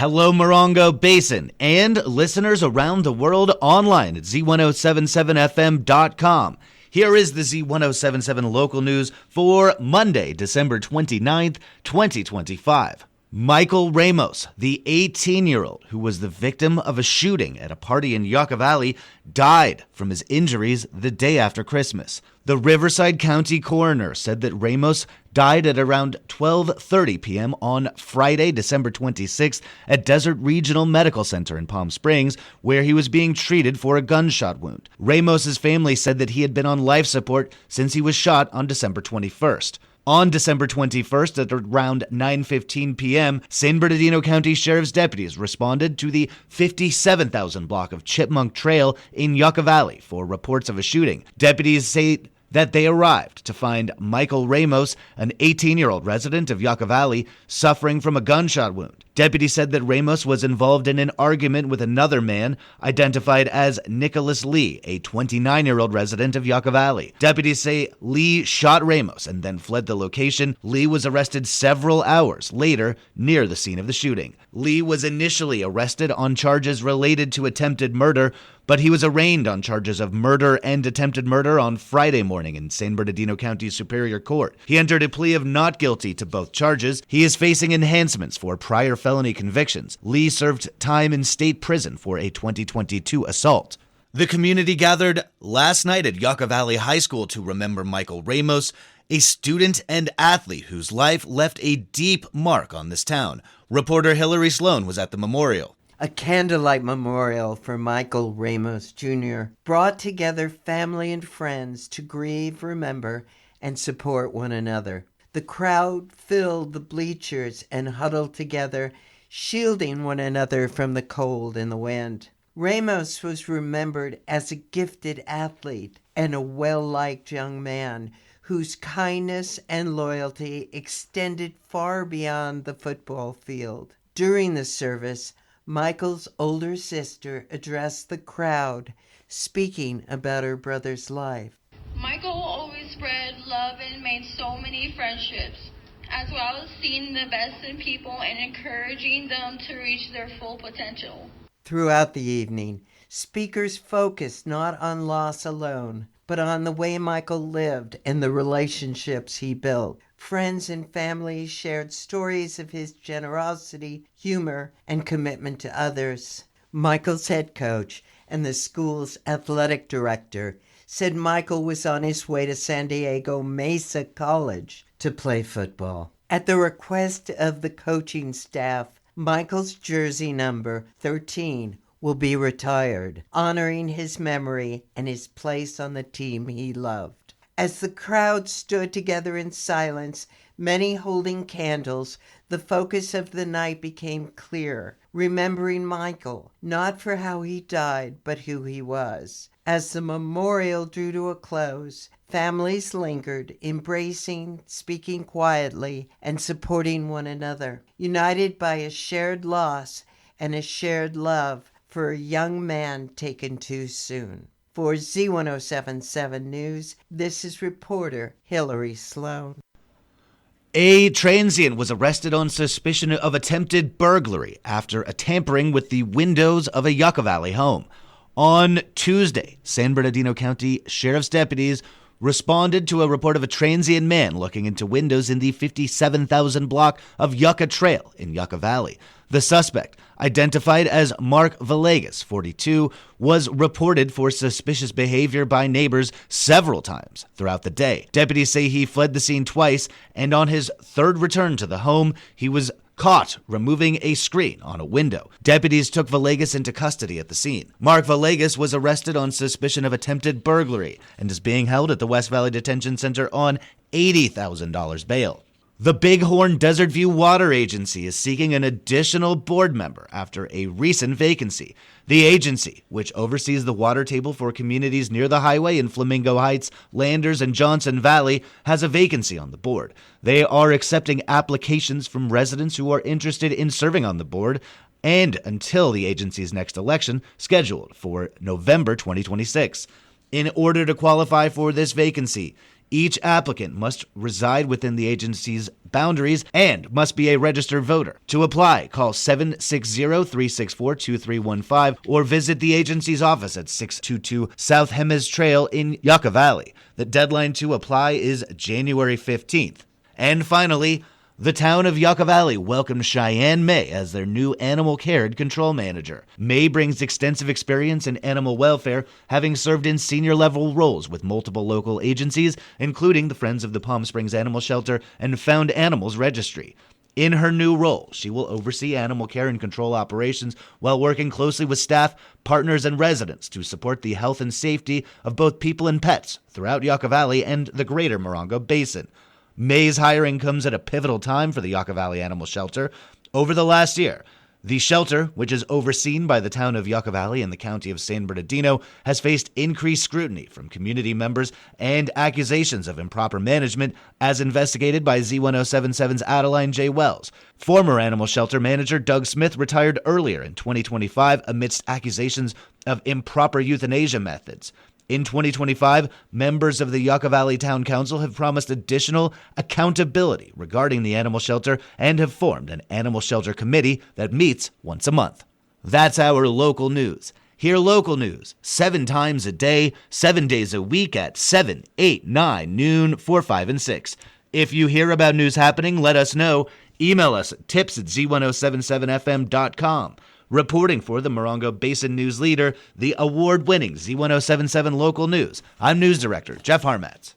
Hello, Morongo Basin, and listeners around the world online at Z107.7fm.com. Here is the Z107.7 local news for Monday, December 29th, 2025. Michael Ramos, the 18-year-old who was the victim of a shooting at a party in Yucca Valley, died from his injuries the day after Christmas. The Riverside County coroner said that Ramos died at around 12:30 p.m. on Friday, December 26th at Desert Regional Medical Center in Palm Springs, where he was being treated for a gunshot wound. Ramos's family said that he had been on life support since he was shot on December 21st. On December 21st at around 9:15 p.m., San Bernardino County Sheriff's deputies responded to the 57,000 block of Chipmunk Trail in Yucca Valley for reports of a shooting. Deputies say that they arrived to find Michael Ramos, an 18-year-old resident of Yucca Valley, suffering from a gunshot wound. Deputies said that Ramos was involved in an argument with another man identified as Nicholas Lee, a 29-year-old resident of Yucca Valley. Deputies say Lee shot Ramos and then fled the location. Lee was arrested several hours later near the scene of the shooting. Lee was initially arrested on charges related to attempted murder, but he was arraigned on charges of murder and attempted murder on Friday morning in San Bernardino County Superior Court. He entered a plea of not guilty to both charges. He is facing enhancements for prior felony convictions. Lee served time in state prison for a 2022 assault. The community gathered last night at Yucca Valley High School to remember Michael Ramos, a student and athlete whose life left a deep mark on this town. Reporter Hillary Sloan was at the memorial. A candlelight memorial for Michael Ramos Jr. brought together family and friends to grieve, remember, and support one another. The crowd filled the bleachers and huddled together, shielding one another from the cold and the wind. Ramos was remembered as a gifted athlete and a well-liked young man whose kindness and loyalty extended far beyond the football field. During the service, Michael's older sister addressed the crowd, speaking about her brother's life. Michael always spread love and made so many friendships, as well as seeing the best in people and encouraging them to reach their full potential. Throughout the evening, speakers focused not on loss alone, but on the way Michael lived and the relationships he built. Friends and family shared stories of his generosity, humor, and commitment to others. Michael's head coach and the school's athletic director said Michael was on his way to San Diego Mesa College to play football. At the request of the coaching staff, Michael's jersey number 13 will be retired, honoring his memory and his place on the team he loved. As the crowd stood together in silence, many holding candles, the focus of the night became clear, remembering Michael, not for how he died, but who he was. As the memorial drew to a close, families lingered, embracing, speaking quietly, and supporting one another, united by a shared loss and a shared love for a young man taken too soon. For Z107.7 News, this is reporter Hillary Sloan. A transient was arrested on suspicion of attempted burglary after tampering with the windows of a Yucca Valley home. On Tuesday, San Bernardino County Sheriff's deputies responded to a report of a transient man looking into windows in the 57,000 block of Yucca Trail in Yucca Valley. The suspect, identified as Mark Villegas, 42, was reported for suspicious behavior by neighbors several times throughout the day. Deputies say he fled the scene twice, and on his third return to the home, he was caught removing a screen on a window. Deputies took Villegas into custody at the scene. Mark Villegas was arrested on suspicion of attempted burglary and is being held at the West Valley Detention Center on $80,000 bail. The Bighorn Desert View Water Agency is seeking an additional board member after a recent vacancy. The agency, which oversees the water table for communities near the highway in Flamingo Heights, Landers, and Johnson Valley, has a vacancy on the board. They are accepting applications from residents who are interested in serving on the board, and until the agency's next election, scheduled for November 2026. In order to qualify for this vacancy, Each applicant must reside within the agency's boundaries and must be a registered voter. To apply, call 760-364-2315 or visit the agency's office at 622 South Hemes Trail in Yucca Valley. The deadline to apply is January 15th. And finally, the town of Yucca Valley welcomed Cheyenne May as their new animal care and control manager. May brings extensive experience in animal welfare, having served in senior-level roles with multiple local agencies, including the Friends of the Palm Springs Animal Shelter and Found Animals Registry. In her new role, she will oversee animal care and control operations while working closely with staff, partners, and residents to support the health and safety of both people and pets throughout Yucca Valley and the greater Morongo Basin. May's hiring comes at a pivotal time for the Yucca Valley Animal Shelter. Over the last year, the shelter, which is overseen by the town of Yucca Valley and the county of San Bernardino, has faced increased scrutiny from community members and accusations of improper management, as investigated by Z107.7's Adeline J. Wells. Former animal shelter manager Doug Smith retired earlier in 2025 amidst accusations of improper euthanasia methods. In 2025, members of the Yucca Valley Town Council have promised additional accountability regarding the animal shelter and have formed an animal shelter committee that meets once a month. That's our local news. Hear local news 7 times a day, 7 days a week at 7, 8, 9, noon, 4, 5, and 6. If you hear about news happening, let us know. Email us at tips@z1077fm.com. Reporting for the Morongo Basin News Leader, the award-winning Z107.7 Local News, I'm News Director Jeff Harmatz.